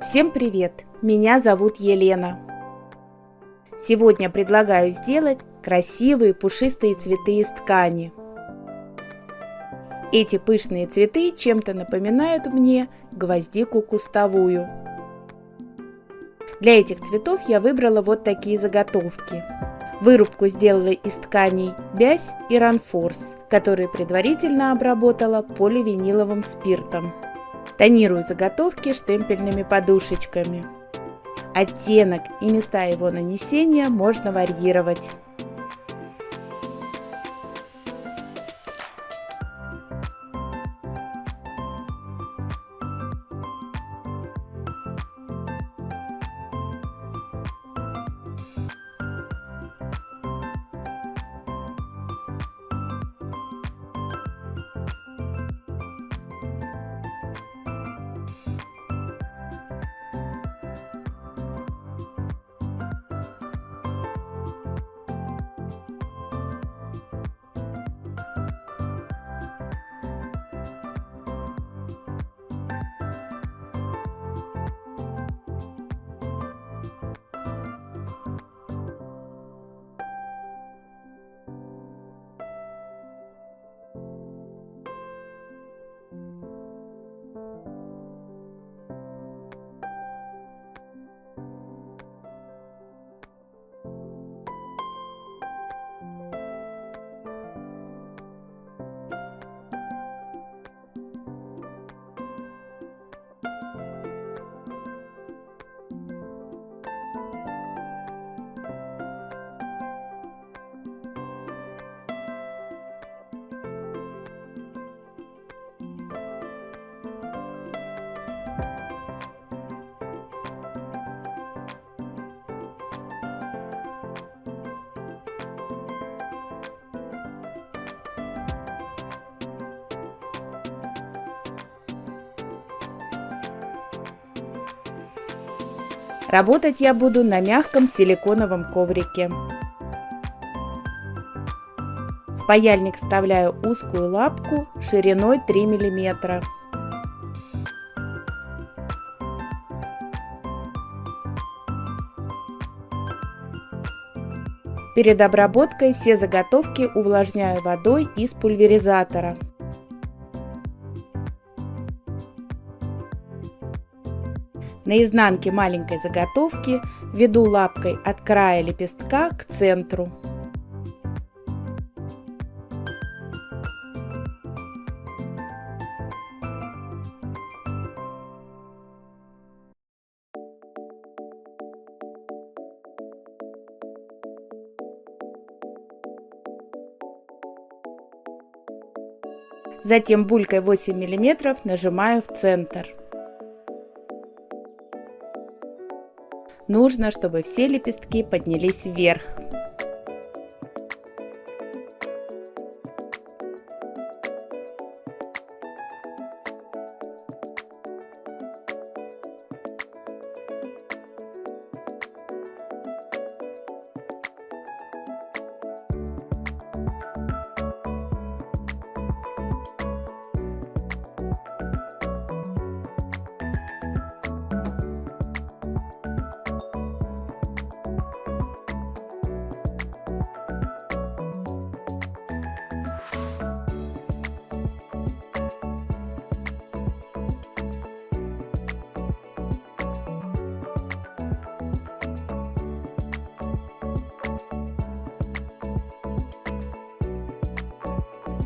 Всем привет! Меня зовут Елена. Сегодня предлагаю сделать красивые пушистые цветы из ткани. Эти пышные цветы чем-то напоминают мне гвоздику кустовую. Для этих цветов я выбрала вот такие заготовки. Вырубку сделала из тканей бязь и ранфорс, которые предварительно обработала поливиниловым спиртом. Тонирую заготовки штемпельными подушечками. Оттенок и места его нанесения можно варьировать. Работать я буду на мягком силиконовом коврике. В паяльник вставляю узкую лапку шириной 3 мм. Перед обработкой все заготовки увлажняю водой из пульверизатора. На изнанке маленькой заготовки веду лапкой от края лепестка к центру. Затем булькой 8 мм нажимаю в центр. Нужно, чтобы все лепестки поднялись вверх.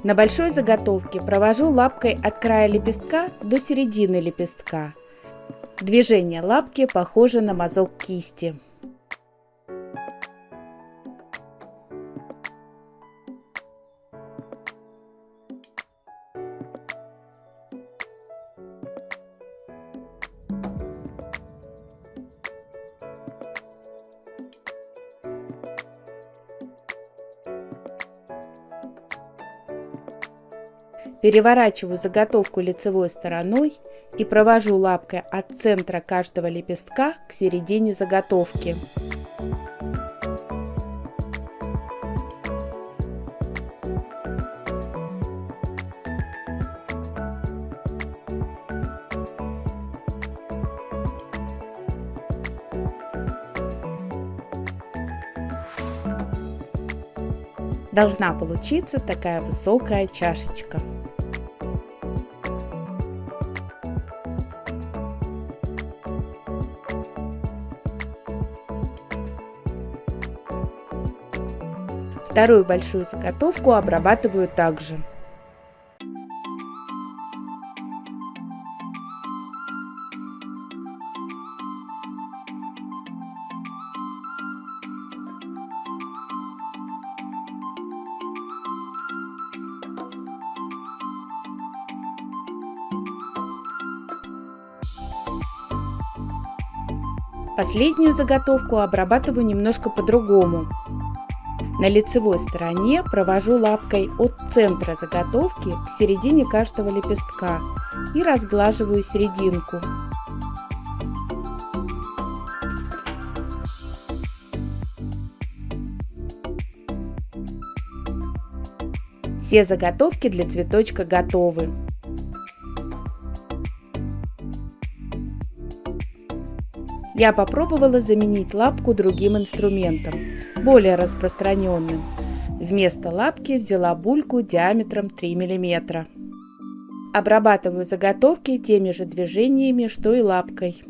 На большой заготовке провожу лапкой от края лепестка до середины лепестка. Движение лапки похоже на мазок кисти. Переворачиваю заготовку лицевой стороной и провожу лапкой от центра каждого лепестка к середине заготовки. Должна получиться такая высокая чашечка. Вторую большую заготовку обрабатываю также. Последнюю заготовку обрабатываю немножко по-другому. На лицевой стороне провожу лапкой от центра заготовки к середине каждого лепестка и разглаживаю серединку. Все заготовки для цветочка готовы. Я попробовала заменить лапку другим инструментом, более распространенным. Вместо лапки взяла бульку диаметром 3 мм. Обрабатываю заготовки теми же движениями, что и лапкой.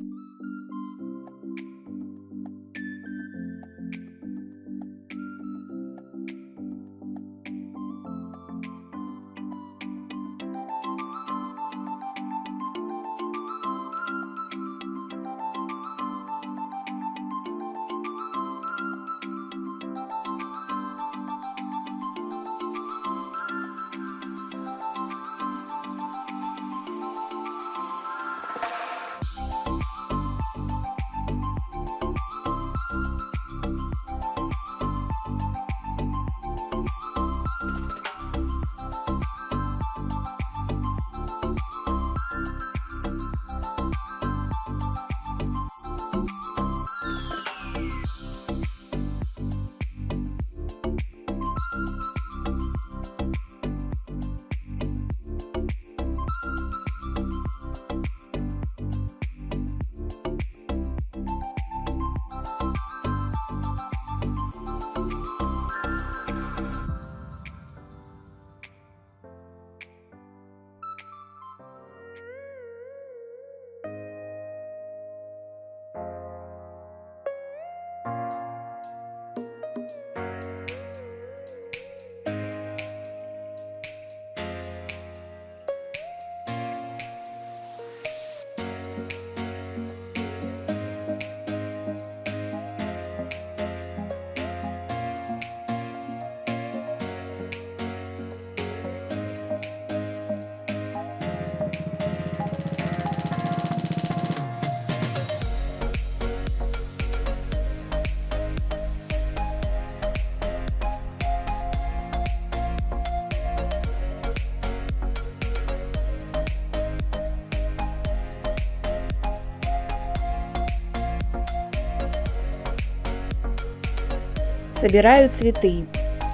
Собираю цветы.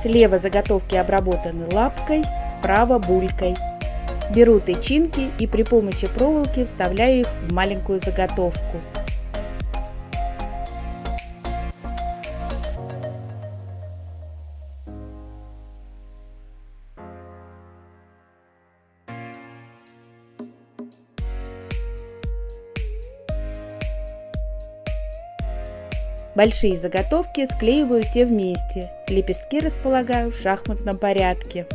Слева заготовки обработаны лапкой, справа булькой. Беру тычинки и при помощи проволоки вставляю их в маленькую заготовку. Большие заготовки склеиваю все вместе, лепестки располагаю в шахматном порядке.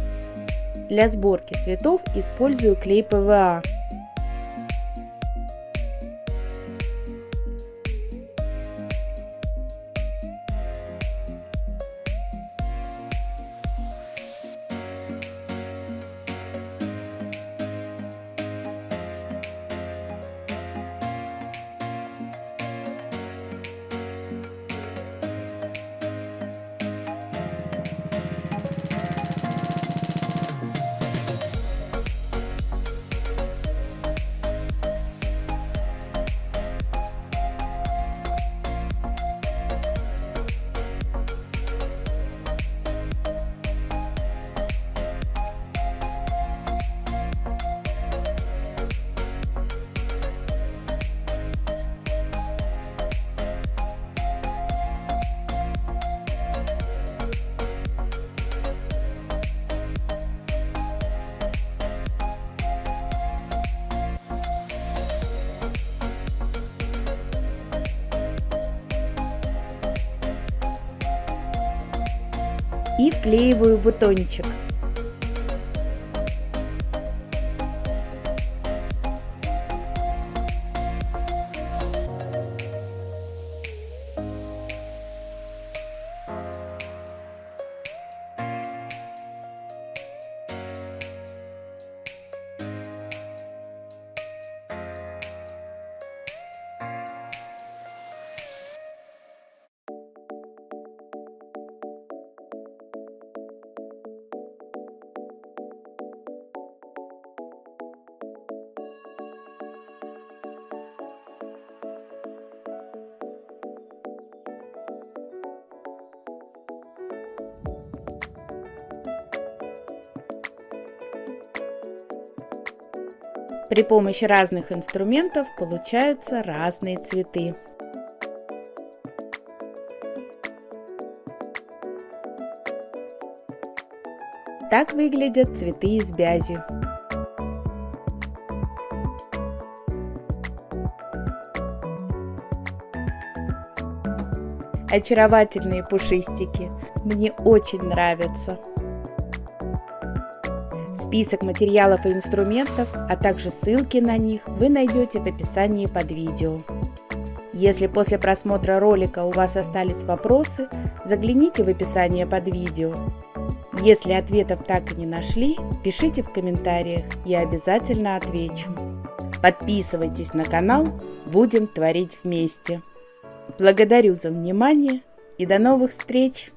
Для сборки цветов использую клей ПВА. и вклеиваю бутончик. При помощи разных инструментов получаются разные цветы. Так выглядят цветы из бязи. Очаровательные пушистики. Мне очень нравятся. Список материалов и инструментов, а также ссылки на них вы найдете в описании под видео. Если после просмотра ролика у вас остались вопросы, загляните в описание под видео. Если ответов так и не нашли, пишите в комментариях, я обязательно отвечу. Подписывайтесь на канал, будем творить вместе. Благодарю за внимание и до новых встреч!